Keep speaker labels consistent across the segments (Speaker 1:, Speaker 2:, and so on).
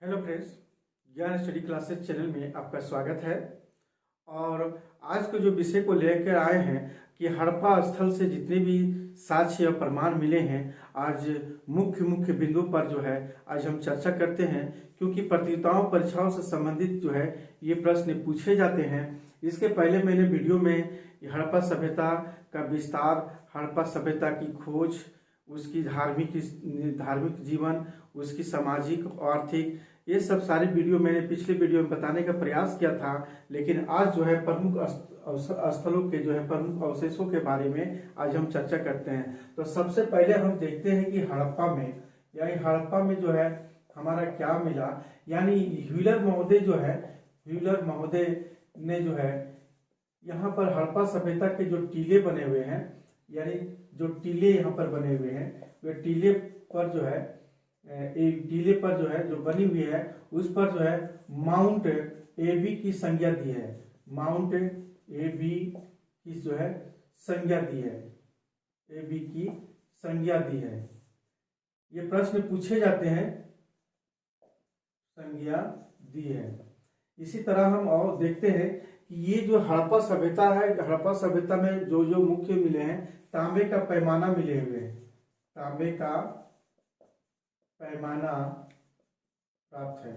Speaker 1: Hello friends, ज्ञान study classes channel में आपका स्वागत है। और आज के जो विषय को लेकर आए हैं कि हड़प्पा स्थल से जितने भी साक्ष्य या प्रमाण मिले हैं, आज मुख्य मुख्य बिंदु पर जो है आज हम चर्चा करते हैं, क्योंकि प्रतियोगिताओं परीक्षाओं से संबंधित जो है ये प्रश्न पूछे जाते हैं। इसके पहले मैंने वीडियो में हड़प्पा सभ्यता का विस्तार, हड़प्पा सभ्यता की खोज, उसकी धार्मिक जीवन, उसकी सामाजिक आर्थिक, ये सब सारे वीडियो मैंने पिछले वीडियो में बताने का प्रयास किया था। लेकिन आज जो है प्रमुख स्थलों के जो है प्रमुख अवशेषों के बारे में आज हम चर्चा करते हैं। तो सबसे पहले हम देखते हैं कि हड़प्पा में जो है हमारा क्या मिला। यानी ह्यूलर महोदय ने जो है यहाँ पर हड़प्पा सभ्यता के जो टीले बने हुए हैं, यानी जो टीले यहाँ पर बने हुए हैं, वे टीले पर जो है एक टीले पर जो है जो बनी हुई है उस पर जो है माउंट एबी की संज्ञा दी है। माउंट एबी की जो है संज्ञा दी है, एबी की संज्ञा दी है। ये प्रश्न पूछे जाते हैं, संज्ञा दी है। इसी तरह हम और देखते हैं कि ये जो हड़प्पा सभ्यता है, हड़प्पा सभ्यता में जो जो मुख्य मिले हैं, तांबे का पैमाना मिले हुए हैं, तांबे का पैमाना प्राप्त है।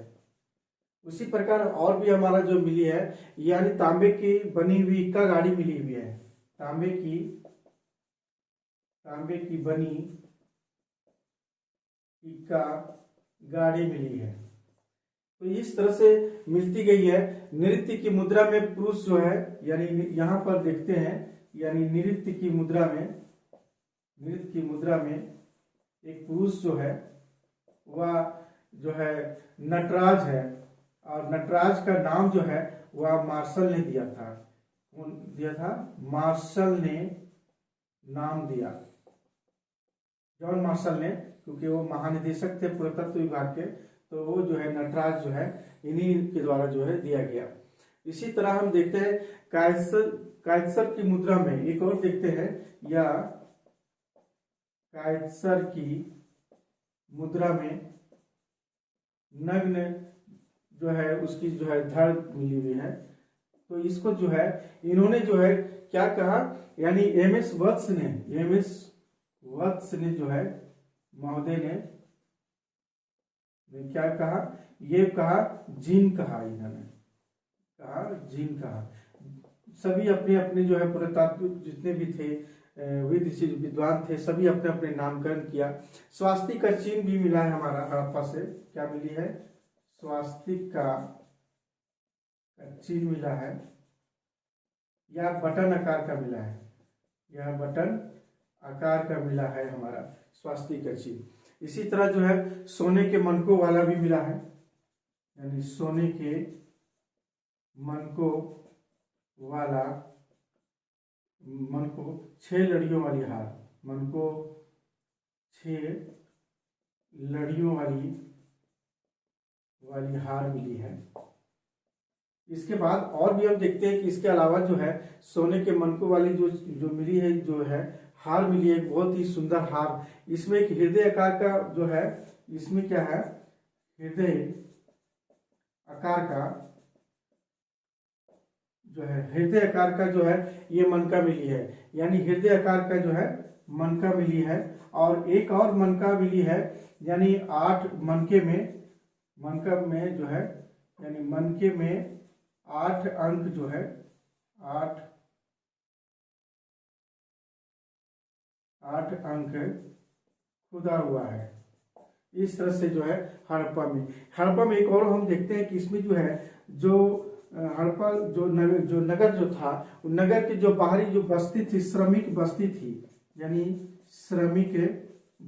Speaker 1: उसी प्रकार और भी हमारा जो मिली है, यानी तांबे की बनी हुई इक्का गाड़ी मिली हुई है, तांबे की बनी इक्का गाड़ी मिली है। तो इस तरह से मिलती गई है। नृत्य की मुद्रा में पुरुष जो है, यानी यहाँ पर देखते हैं, यानी नृत्य की मुद्रा में एक पुरुष जो है वह जो है नटराज है, और नटराज का नाम जो है वह मार्शल ने दिया था। कौन दिया था? मार्शल ने नाम दिया, जॉन मार्शल ने, क्योंकि वो महानिदेशक थे पुरातत्व विभाग के। तो वो जो है नटराज जो है इन्हीं के द्वारा जो है दिया गया। इसी तरह हम देखते हैं कायत्सर की मुद्रा में एक और देखते हैं, या कायत्सर की मुद्रा में नग्न जो है उसकी जो है धड़ मिली हुई है। तो इसको जो है इन्होंने जो है क्या कहा, यानी एम एस वत्स ने जो है महोदय ने क्या कहा, ये कहा जीन कहा, इन्होंने कहा जीन कहा। सभी अपने अपने जो है पुरातात्विक जितने भी थे विद्वान थे, सभी अपने अपने नामकरण किया। स्वास्तिक का चिन्ह भी मिला है हमारा हड़प्पा से। क्या मिली है? स्वास्तिक का चिन्ह मिला है, या बटन आकार का मिला है, यह बटन आकार का मिला है हमारा स्वास्तिक का चिन्ह। इसी तरह जो है सोने के मनकों वाला भी मिला है, यानी सोने के मनकों वाला, मन को 6 लड़ियों वाली हार, मन को 6 लड़ियों वाली हार मिली है। इसके बाद और भी हम देखते हैं कि इसके अलावा जो है सोने के मनकों वाली जो मिली है, जो है हार मिली है, बहुत ही सुंदर हार। इसमें एक हृदय आकार का जो है, इसमें क्या है, हृदय आकार का जो है, हृदय आकार का जो है ये मनका मिली है, यानी हृदय आकार का जो है मनका मिली है। और एक और मनका मिली है, यानी 8 मनके में जो है, यानी मनके में 8 अंक जो है, 8 अंक खुदा हुआ है। इस तरह से जो है हड़प्पा में एक और हम देखते हैं कि इसमें जो है जो हड़प्पा जो नगर जो था, नगर की जो बाहरी जो बस्ती थी, श्रमिक बस्ती थी, यानी श्रमिक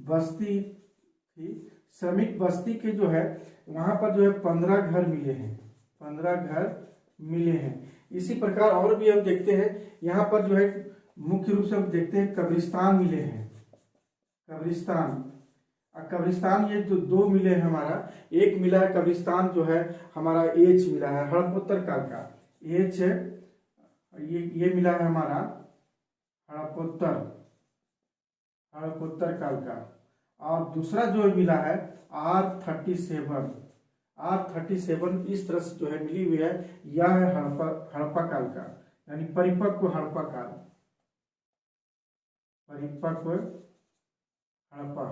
Speaker 1: बस्ती थी। श्रमिक बस्ती के जो है वहां पर जो है 15 घर मिले हैं, 15 घर मिले हैं। इसी प्रकार और भी हम देखते हैं, यहाँ पर जो है मुख्य रूप से हम देखते हैं कब्रिस्तान मिले हैं, कब्रिस्तान ये जो 2 मिले हैं हमारा। एक मिला है कब्रिस्तान जो है हमारा एच मिला है हड़प्पोत्तर काल का, एच ये मिला है हमारा हड़प्पोत्तर काल का। और दूसरा जो मिला है R37 R37 इस तरह से जो है मिली हुई है। यह है हड़प्पा काल का, यानी परिपक्व हड़प्पा काल, परिपक्व हड़प्पा,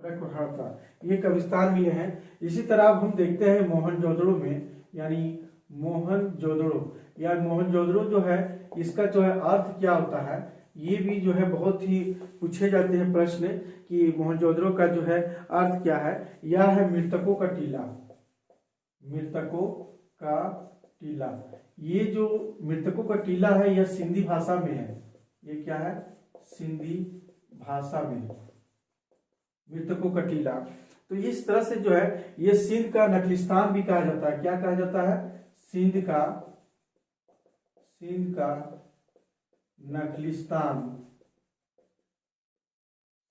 Speaker 1: हड़प्पा, ये कब्रिस्तान मिले हैं। इसी तरह अब हम देखते हैं मोहनजोदड़ो में, यानी मोहनजोदड़ो या मोहनजोदड़ो जो है, इसका जो है अर्थ क्या होता है, ये भी जो है बहुत ही पूछे जाते हैं प्रश्न कि मोहनजोदड़ो का जो है अर्थ क्या है। यह है मृतकों का टीला, मृतकों का टीला। ये जो मृतकों का टीला है यह सिंधी भाषा में है। ये क्या है, सिंधी भाषा में मृतकों का टीला। तो इस तरह से जो है ये सिंध का नखलिस्तान भी कहा जाता है। क्या कहा जाता है, सिंध का नखलिस्तान,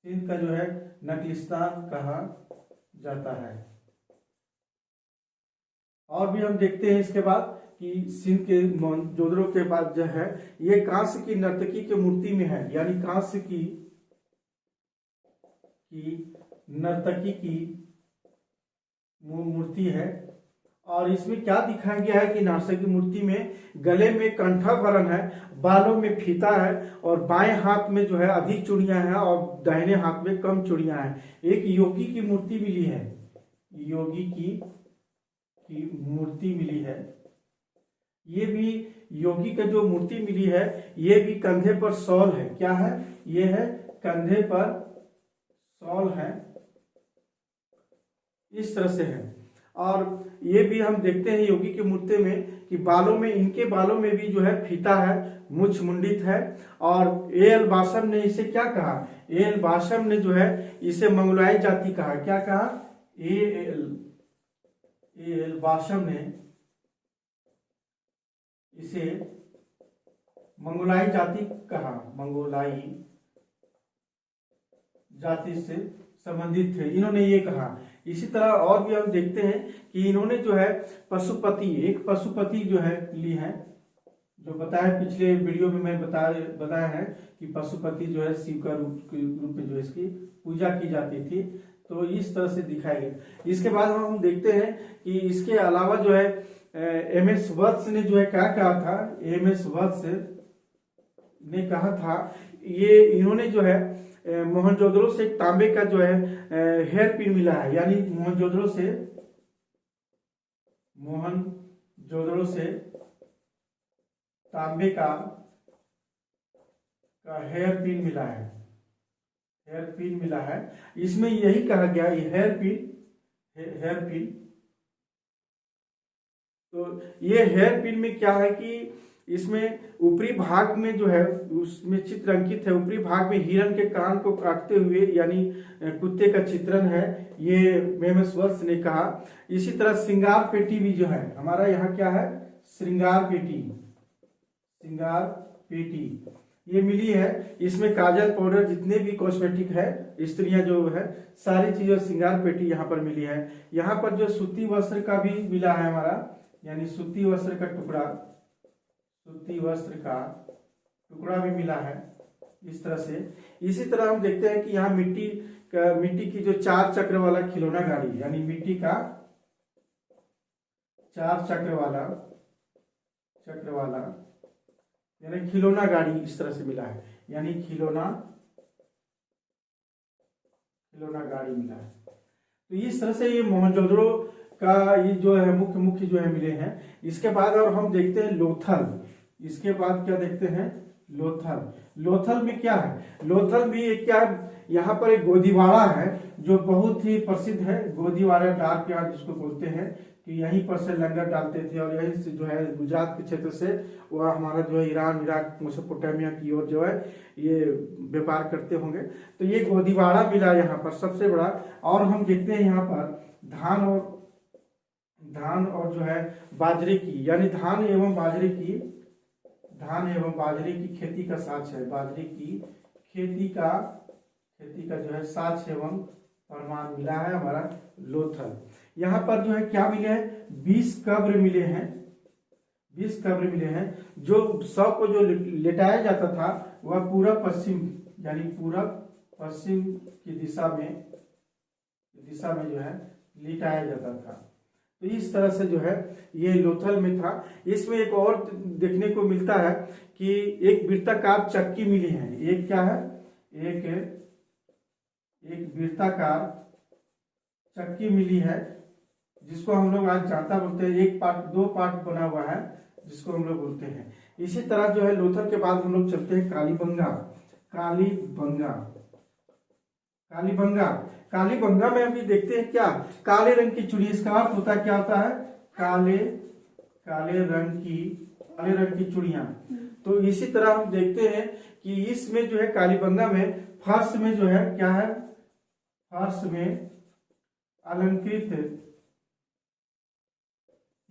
Speaker 1: सिंध का जो है नखलिस्तान कहा जाता है। और भी हम देखते हैं इसके बाद कि सिंध के मोहनजोदड़ो के बाद जो है ये कांस्य की नर्तकी की मूर्ति में है, यानी कांस्य की नर्तकी की मूर्ति है। और इसमें क्या दिखाया गया है कि नर्तकी की मूर्ति में गले में कंठाभरण है, बालों में फीता है और बाएं हाथ में जो है अधिक चूड़ियां हैं और दाहिने हाथ में कम चूड़ियां हैं। एक योगी की मूर्ति मिली है, योगी की मूर्ति मिली है। ये भी योगी का जो मूर्ति मिली है ये भी कंधे पर शॉल है। क्या है, ये है कंधे पर शॉल है, इस तरह से है। और ये भी हम देखते हैं योगी की मूर्ति में कि बालों में, इनके बालों में भी जो है फीता है, मुछ मुंडित है। और एल बाशम ने इसे क्या कहा, एल बाशम ने जो है इसे मंगोलाई जाति कहा। क्या कहा, एल बाशम ने इसे मंगोलाई जाति कहा, मंगोलाई जाति से संबंधित थे, इन्होंने ये कहा। इसी तरह और भी हम देखते हैं कि इन्होंने जो है पशुपति, एक पशुपति जो है ली है, जो बताया पिछले वीडियो में मैं बताया है कि पशुपति जो है शिव का रूप में जो इसकी पूजा की जाती थी। तो इस तरह से दिखाया गया। इसके बाद हम देखते हैं कि इसके अलावा जो है एमएस वत्स ने जो है क्या कहा था, एमएस वत्स ने कहा था, ये इन्होंने जो है मोहनजोदड़ो से तांबे का जो है हेयर पिन मिला है, यानी मोहनजोदड़ो से तांबे का हेयर पिन मिला है, हेयर पिन मिला है। इसमें यही कहा गया हेयर पिन। तो ये हेयर पिन में क्या है कि इसमें ऊपरी भाग में जो है उसमें चित्र अंकित है, ऊपरी भाग में हिरण के कान को काटते हुए यानी कुत्ते का चित्रण है, ये एमएस वत्स ने कहा। इसी तरह श्रृंगार पेटी भी जो है हमारा यहाँ क्या है, श्रृंगार पेटी ये मिली है। इसमें काजल पाउडर जितने भी कॉस्मेटिक है, स्त्रियां जो है सारी चीजें श्रृंगार पेटी यहाँ पर मिली है। यहाँ पर जो सूती वस्त्र का भी मिला है हमारा, यानी सूती वस्त्र का टुकड़ा भी मिला है इस तरह से। इसी तरह हम देखते हैं कि यहाँ मिट्टी की जो 4 चक्र वाला खिलौना गाड़ी, यानी मिट्टी का 4 चक्र वाला यानी खिलौना गाड़ी इस तरह से मिला है, यानी खिलौना गाड़ी मिला है। तो इस तरह से ये मोहनजोदड़ो का ये जो है मुख्य जो है मिले हैं। इसके बाद और हम देखते हैं लोथल। इसके बाद क्या देखते हैं, लोथल में क्या है, लोथल भी एक क्या, यहाँ पर एक गोदीवाड़ा है जो बहुत ही प्रसिद्ध है। गोदीवाड़ा डाक यार्ड जिसको बोलते हैं, कि यहीं पर से लंगर डालते थे और यहीं से जो है गुजरात के क्षेत्र से वह हमारा जो है ईरान, इराक, मेसोपोटामिया की ओर जो है ये व्यापार करते होंगे। तो ये गोदीवाड़ा मिला यहाँ पर सबसे बड़ा। और हम देखते हैं यहाँ पर धान और जो है बाजरे की, यानी धान एवं बाजरे की खेती का साक्ष है। बाजरे की खेती का जो है साक्ष एवं प्रमाण मिला है हमारा लोथल। यहाँ पर जो है क्या मिले हैं, 20 कब्र मिले हैं। 20 कब्र मिले हैं। जो शव को जो लेटाया जाता था वह पूरब पश्चिम, यानी पूरब पश्चिम की दिशा में दिशा में जो है लिटाया जाता था। तो इस तरह से जो है ये लोथल में था। इसमें एक और देखने को मिलता है कि एक वृत्ताकार चक्की मिली है। एक क्या है, एक वृत्ताकार चक्की मिली है, जिसको हम लोग आज जांता बोलते हैं। एक पार्ट, दो पार्ट बना हुआ है, जिसको हम लोग बोलते हैं। इसी तरह जो है लोथल के बाद हम लोग चलते हैं कालीबंगा। कालीबंगा में अभी देखते हैं क्या, काले रंग की चूड़ी। इसका अर्थ होता है, क्या होता है, काले रंग की चूड़ियां। तो इसी तरह हम देखते हैं कि इसमें जो है कालीबंगा में फर्श में जो है क्या है, फर्श में अलंकृत,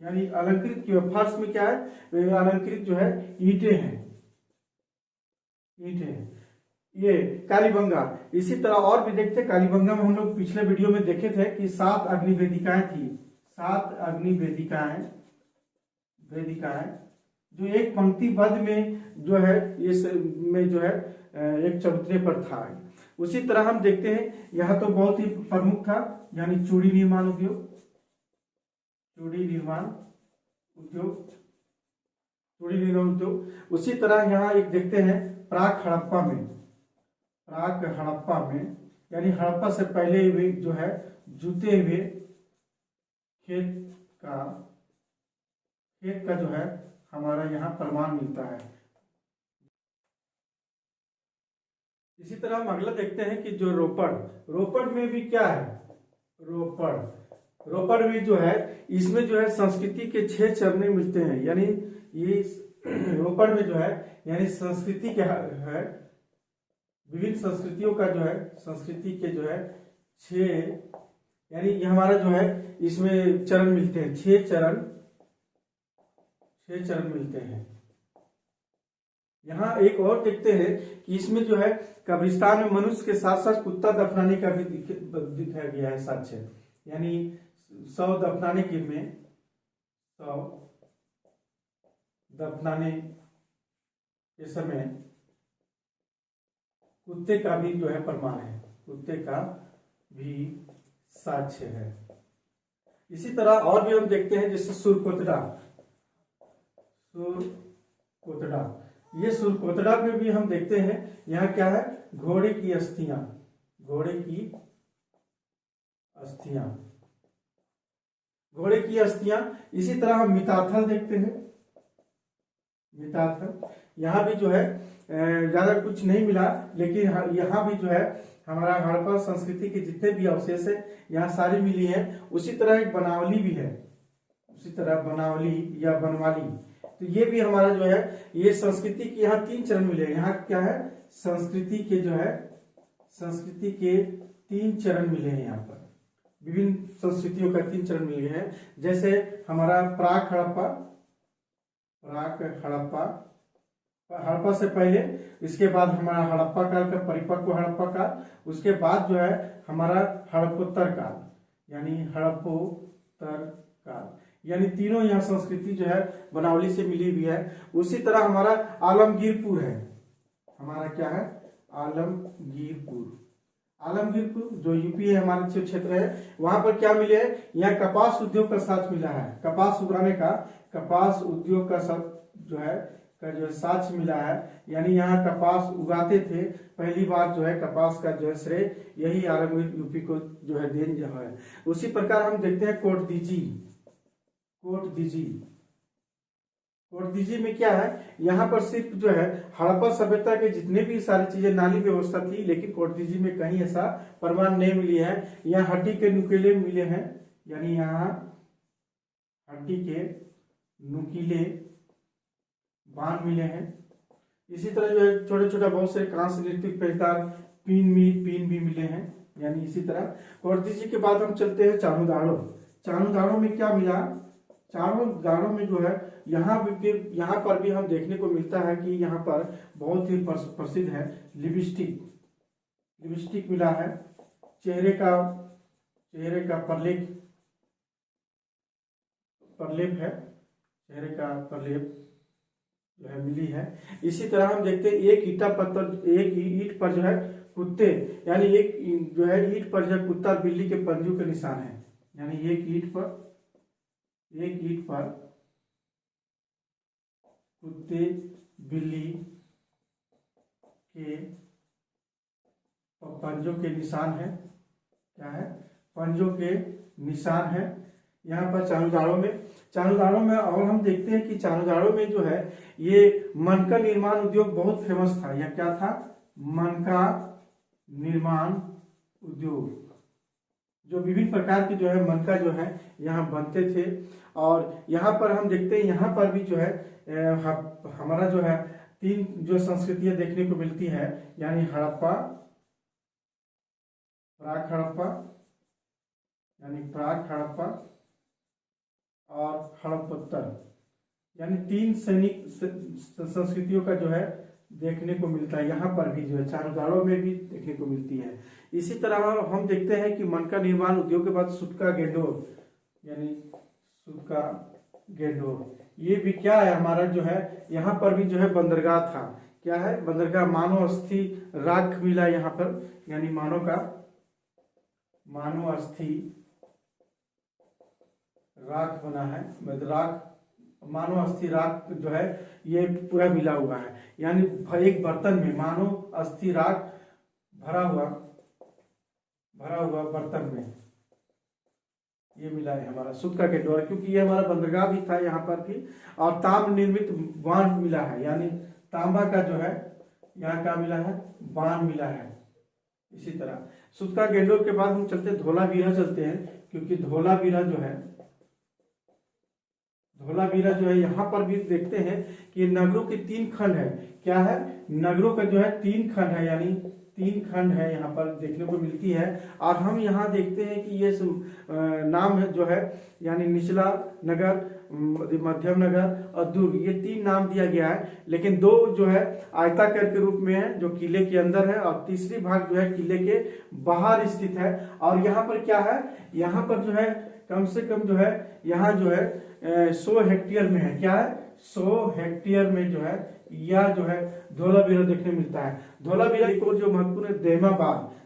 Speaker 1: यानी अलंकृत की फर्श में क्या है, अलंकृत जो है ईंटें हैं ये कालीबंगा। इसी तरह और भी देखते हैं कालीबंगा में, हम लोग पिछले वीडियो में देखे थे कि 7 अग्निवेदिकाएं थी। 7 अग्निवेदिकाएं जो एक पंक्तिबद्ध में जो है इस में जो है एक चबूतरे पर था। उसी तरह हम देखते हैं यहाँ तो बहुत ही प्रमुख था, यानी चूड़ी निर्माण उद्योग। उसी तरह यहाँ एक देखते हैं प्राक हड़प्पा में, यानी हड़प्पा से पहले हुए जो है जुते हुए खेत का जो है हमारा यहाँ प्रमाण मिलता है। इसी तरह हम अगला देखते हैं कि जो रोपड़ में भी क्या है, रोपड़ में जो है, इसमें जो है संस्कृति के 6 चरण मिलते हैं। यानी ये रोपड़ में जो है, यानी संस्कृति के है, विभिन्न संस्कृतियों का जो है, संस्कृति के जो है 6, यानी ये हमारा जो है इसमें चरण मिलते हैं। 6 चरण मिलते हैं। यहाँ एक और देखते हैं कि इसमें जो है कब्रिस्तान में मनुष्य के साथ साथ कुत्ता दफनाने का भी दिखाया गया है साक्ष्य। यानी 100 दफनाने के समय कुत्ते का भी जो है प्रमाण है, कुत्ते का भी साक्ष्य है। इसी तरह और भी हम देखते हैं, जैसे सुरकोतड़ा। ये सुरकोतड़ा में भी हम देखते हैं, यहाँ क्या है, घोड़े की अस्थियां। इसी तरह हम मिताथल देखते हैं। यहाँ भी जो है ज्यादा कुछ नहीं मिला, लेकिन यहाँ भी जो है हमारा हड़प्पा संस्कृति के जितने भी अवशेष है यहाँ सारी मिली है। उसी तरह एक बनावली भी है, बनावली या बनवाली। तो ये भी हमारा जो है, ये संस्कृति के यहाँ 3 चरण मिले। यहाँ क्या है, संस्कृति के 3 चरण मिले हैं। यहाँ पर विभिन्न संस्कृतियों का 3 चरण मिले हैं। जैसे हमारा प्राक हड़प्पा से पहले, इसके बाद हमारा हड़प्पा काल का परिपक्व हड़प्पा काल, उसके बाद जो है हमारा हड़प्पोत्तर काल, यानी तीनों यहाँ संस्कृति जो है बनावली से मिली हुई है। उसी तरह हमारा आलमगीरपुर है। हमारा क्या है, आलमगीरपुर जो यूपी है, हमारा जो क्षेत्र है, वहां पर क्या मिले है, यहाँ कपास उद्योग का साक्ष्य मिला है। कपास उद्योग का जो है साक्ष्य मिला है। यानी यहाँ कपास उगाते थे। पहली बार जो है कपास का जो है श्रेय यही आलमगीर यूपी को जो है देन जो है। उसी प्रकार हम देखते हैं कोटदीजी में क्या है, यहाँ पर सिर्फ जो है हड़प्पा सभ्यता के जितने भी सारी चीजें, नाली व्यवस्था थी, लेकिन कोटदीजी में कहीं ऐसा प्रमाण नहीं मिली है। यहाँ हड्डी के नुकीले मिले हैं, यानी यहाँ हड्डी के नुकीले बाण मिले हैं। इसी तरह जो है छोटे छोटे बहुत से कांस्य नृत्य पेशदार पीन भी मिले हैं। यानी इसी तरह कोटदीजी के बाद हम चलते हैं चाणूदाड़ो में क्या मिला, चाणूदाड़ो में जो है यहाँ पर भी हम देखने को मिलता है कि यहाँ पर बहुत ही प्रसिद्ध है लिपस्टिक मिला है। चेहरे का प्रलेप है, चेहरे का प्रलेप जो है मिली है। इसी तरह हम देखते हैं एक ईंट पर जो है कुत्ते, यानी एक जो है ईंट पर जो कुत्ता बिल्ली के पंजों के निशान है, यानी एक ईंट पर कुत्ते बिल्ली के पंजों के निशान है। क्या है? पंजों के निशान है यहाँ पर चाणूदाड़ों में। और हम देखते हैं कि चाणूदाड़ों में जो है ये मनका निर्माण उद्योग बहुत फेमस था। यह क्या था? मनका निर्माण उद्योग, जो विभिन्न प्रकार की जो है मनका जो है यहाँ बनते थे। और यहाँ पर हम देखते हैं, यहाँ पर भी जो है हमारा जो है 3 जो संस्कृतियां देखने को मिलती है, यानी हड़प्पा, प्राक हड़प्पा और हड़प्पोत्तर, यानी 3 सैनिक संस्कृतियों का जो है देखने को मिलता है। यहाँ पर भी जो है चाणूदाड़ों में भी देखने को मिलती है। इसी तरह हम देखते हैं कि मनका निर्माण उद्योग के बाद सुटका गेंडोर, यानी सुटका गेंडोर, ये भी क्या है हमारा जो है यहाँ पर भी जो है बंदरगाह था। क्या है? बंदरगाह। मानव अस्थि राख मिला यहाँ पर, यानी मानव अस्थि राख बना है। मानव अस्थि राख जो है ये पूरा मिला हुआ है, यानी एक बर्तन में मानव अस्थि राख भरा हुआ बर्तन में ये मिला है हमारा सुटका के द्वारा, क्योंकि ये हमारा बंदरगाह भी था यहाँ पर भी। और ताम्र निर्मित बांध मिला है, यानी तांबा का जो है यहाँ का मिला है, बांध मिला है। इसी तरह सुटका गेंडोर के बाद हम चलते धोलावीरा चलते हैं, क्योंकि धोलावीरा जो है यहाँ पर भी देखते हैं कि नगरों के 3 खंड है। क्या है? नगरों का जो है 3 खंड है, यानी 3 खंड है यहाँ पर देखने को मिलती है। और हम यहाँ देखते हैं कि ये नाम है जो है, यानी निचला नगर, मध्यम नगर और दुर्ग, ये 3 नाम दिया गया है। लेकिन 2 जो है आयताकार के रूप में है, जो किले के अंदर है, और तीसरी भाग जो है किले के बाहर स्थित है। और यहाँ पर क्या है? यहाँ पर जो है कम से कम जो है यहाँ जो है 100 हेक्टेयर में है। क्या है? 100 हेक्टेयर में जो है यह जो है धोलावीरा देखने मिलता है। धोलावीरा एक और जो महत्वपूर्ण है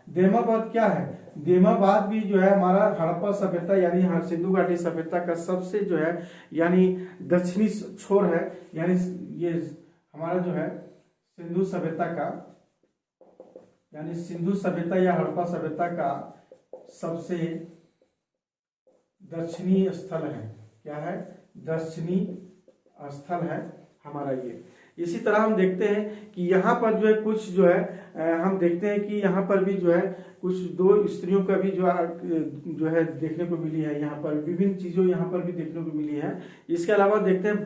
Speaker 1: देमाबाद क्या है? देमाबाद भी जो है हमारा हड़प्पा सभ्यता, यानी सिंधु घाटी सभ्यता का सबसे जो है यानी दक्षिणी छोर है, यानी ये हमारा जो है सिंधु सभ्यता या हड़प्पा सभ्यता का सबसे दक्षिणी स्थल है। क्या है? दक्षिणी स्थल है हमारा ये। इसी तरह हम देखते हैं कि यहाँ पर जो है कुछ जो है हम देखते हैं कि यहाँ पर भी जो है कुछ 2 स्त्रियों का भी जो है देखने को मिली है। यहाँ पर विभिन्न चीजों यहाँ पर भी देखने को मिली है। इसके अलावा देखते हैं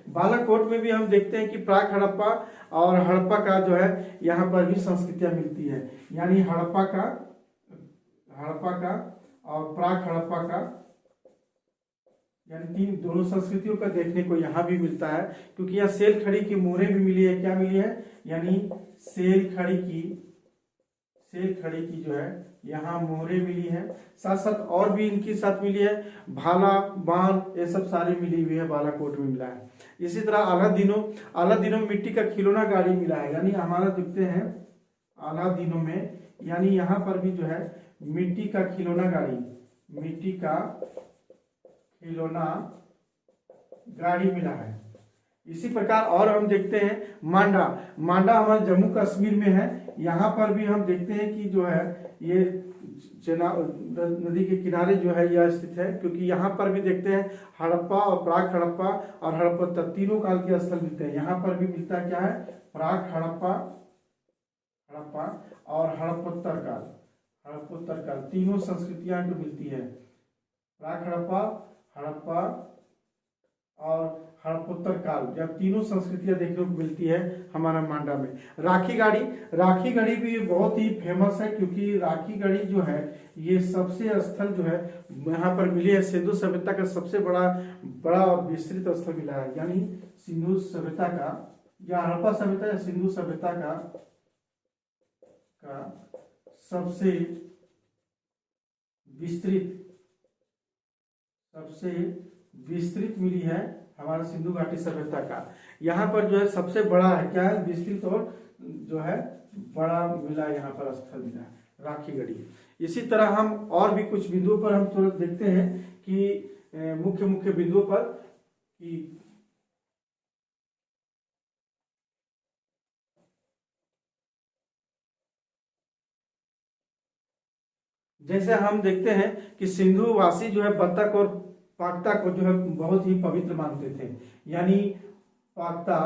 Speaker 1: बालाकोट में भी हम देखते हैं कि प्राक हड़प्पा और हड़प्पा का जो है यहाँ पर भी संस्कृतियां मिलती है, यानी हड़प्पा का और प्राक हड़प्पा का, यानी 3 दोनों संस्कृतियों का देखने को यहाँ भी मिलता है। क्योंकि यहाँ सेल खड़ी की मोहरें भी मिली है। क्या मिली है? यानी सेल खड़ी की जो है यहाँ मोहरें मिली है। साथ साथ और भी इनके साथ मिली है भाला, बाण, ये सब सारी मिली हुई है, बालाकोट में मिला है। इसी तरह आला दिनों में मिट्टी का खिलौना गाड़ी मिला है, यानी हमारा देखते हैं आला दिनों में, यानी यहाँ पर भी जो है मिट्टी का खिलौना गाड़ी मिला है। इसी प्रकार और हम देखते हैं मांडा हमारे जम्मू कश्मीर में है। यहाँ पर भी हम देखते हैं कि जो है ये नदी के किनारे जो है यह स्थित है, क्योंकि यहाँ पर भी देखते हैं हड़प्पा और प्राक हड़प्पा और हड़प्पोत्तर तीनों काल के स्थल मिलते हैं। यहाँ पर भी मिलता है क्या है? प्राक हड़प्पा और हड़प्पोत्तर काल तीनों संस्कृतियां जो मिलती है, प्राक हड़प्पा और हड़प्पोत्तर काल, जब तीनों संस्कृतियां देखने को मिलती है हमारा मांडा में। राखी गढ़ी भी बहुत ही फेमस है, क्योंकि राखी गढ़ी जो है ये सबसे स्थल जो है यहाँ पर मिली है। सिंधु सभ्यता का सबसे बड़ा और विस्तृत स्थल मिला है, यानी सिंधु सभ्यता का या हड़प्पा सभ्यता या सिंधु सभ्यता का सबसे विस्तृत मिली है हमारा सिंधु घाटी सभ्यता का। यहाँ पर जो है सबसे बड़ा है क्या है, विस्तृत और जो है बड़ा मिला यहाँ पर स्थल मिला है राखी गढ़ी। इसी तरह हम और भी कुछ बिंदुओं पर हम थोड़ा देखते हैं कि मुख्य मुख्य बिंदुओं पर कि जैसे हम देखते हैं कि सिंधु वासी जो है बत्तख और पाक्ता को जो है बहुत ही पवित्र मानते थे। यानी पाक्ता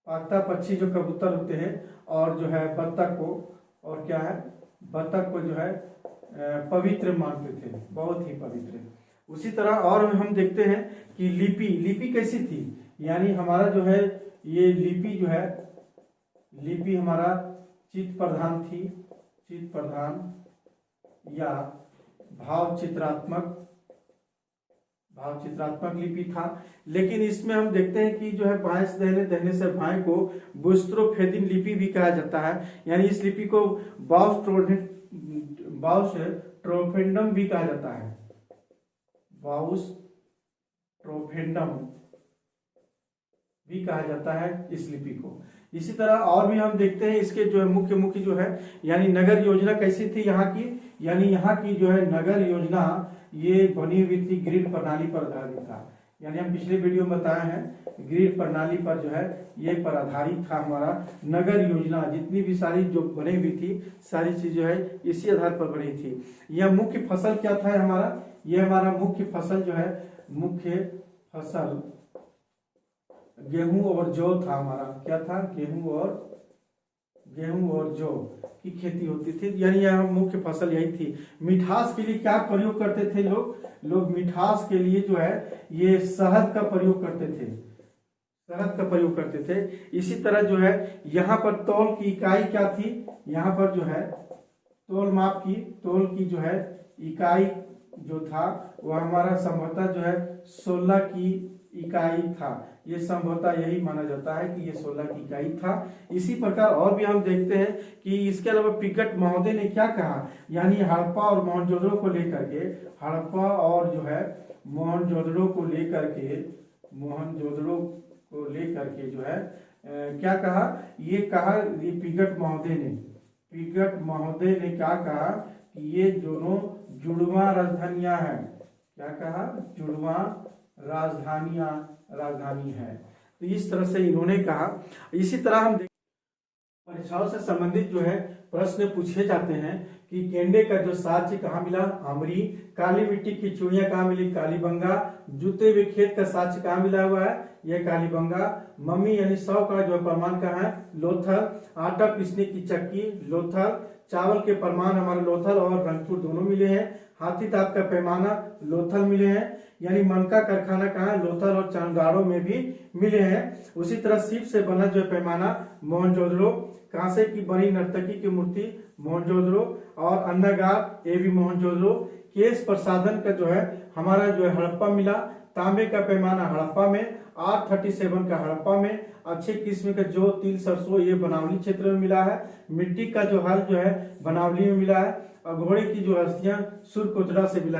Speaker 1: पाक्ता पक्षी जो कबूतर होते हैं और जो है बत्तख को, और क्या है, बत्तख को जो है पवित्र मानते थे, बहुत ही पवित्र। उसी तरह और हम देखते हैं कि लिपि कैसी थी, यानी हमारा जो है ये लिपि जो है, लिपि हमारा चित्त प्रधान थी, चित्त प्रधान या भाव चित्रात्मक लिपि था। लेकिन इसमें हम देखते हैं कि जो है बाएं से दाहिने, दाहिने से बाएं को बुस्ट्रोफेदिन लिपि भी कहा जाता है। यानी इस लिपि को बाउस-ट्रोफेंडम भी कहा जाता है, बाउस-ट्रोफेंडम भी कहा जाता है इस लिपि को। इसी तरह और भी हम देखते हैं इसके जो है मुख्य जो है, यानी नगर योजना कैसी थी यहाँ की, यानी यहाँ की जो है नगर योजना ये बनी हुई थी ग्रिड प्रणाली पर आधारित था। यानी हम पिछले वीडियो में बताए हैं ग्रिड प्रणाली पर जो है ये पर आधारित था हमारा नगर योजना। जितनी भी सारी जो बनी हुई थी सारी चीज जो है इसी आधार पर बनी थी। यह मुख्य फसल क्या था हमारा, ये हमारा मुख्य फसल जो है, मुख्य फसल गेहूं और जौ था हमारा। क्या था, गेहूं और जौ की खेती होती थी। यानी यह मुख्य फसल यही थी। मिठास के लिए क्या प्रयोग करते थे लोग मिठास के लिए जो है ये शहद का प्रयोग करते थे। इसी तरह जो है यहाँ पर तौल की इकाई क्या थी, यहाँ पर जो है तौल की जो है इकाई जो था वह हमारा संभवतः जो है 16 की इकाई था। ये संभवतः यही माना जाता है कि ये 16 की इकाई था। इसी प्रकार और भी हम देखते हैं कि इसके अलावा पिगट महोदय ने क्या कहा, यानी हड़प्पा और मोहनजोदड़ो को लेकर के जो है क्या कहा, ये कहा पिगट महोदय ने क्या कहा कि ये दोनों जुड़वा राजधानियां हैं। क्या कहा, जुड़वा राजधानी है। तो इस तरह से इन्होंने कहा। इसी तरह हम परीक्षाओं से संबंधित जो है प्रश्न पूछे जाते हैं कि गेंडे का जो साक्ष्य कहाँ मिला, आमरी। काली मिट्टी की चूड़ियां कहाँ मिली, कालीबंगा। जूते हुए खेत का साक्ष्य कहाँ मिला हुआ है, यह कालीबंगा। मम्मी यानी 100 का जो प्रमाण कहाँ है, लोथल। आटा पीसने की चक्की, लोथल। चावल के प्रमाण हमारे लोथल और रंगपुर दोनों मिले हैं। हाथी दांत का पैमाना, लोथल मिले हैं। यानी मनका कारखाना कहाँ है, लोथल और चंगाड़ों में भी मिले हैं। उसी तरह सीप से बना जो पैमाना, मोहनजोदड़ो। कांसे की बनी नर्तकी की मूर्ति, मोहनजोदड़ो। और अन्नगार, ये भी मोहनजोदड़ो। केश प्रसाधन का जो है हमारा जो है हड़प्पा मिला। तांबे का पैमाना हड़प्पा में, R37 का हड़प्पा में। अच्छे किस्म का जो तिल सरसों ये बनावली क्षेत्र में मिला है। मिट्टी का जो हल जो है बनावली में मिला है। और घोड़े की जो अस्थियां सुरकोतड़ा से मिला है।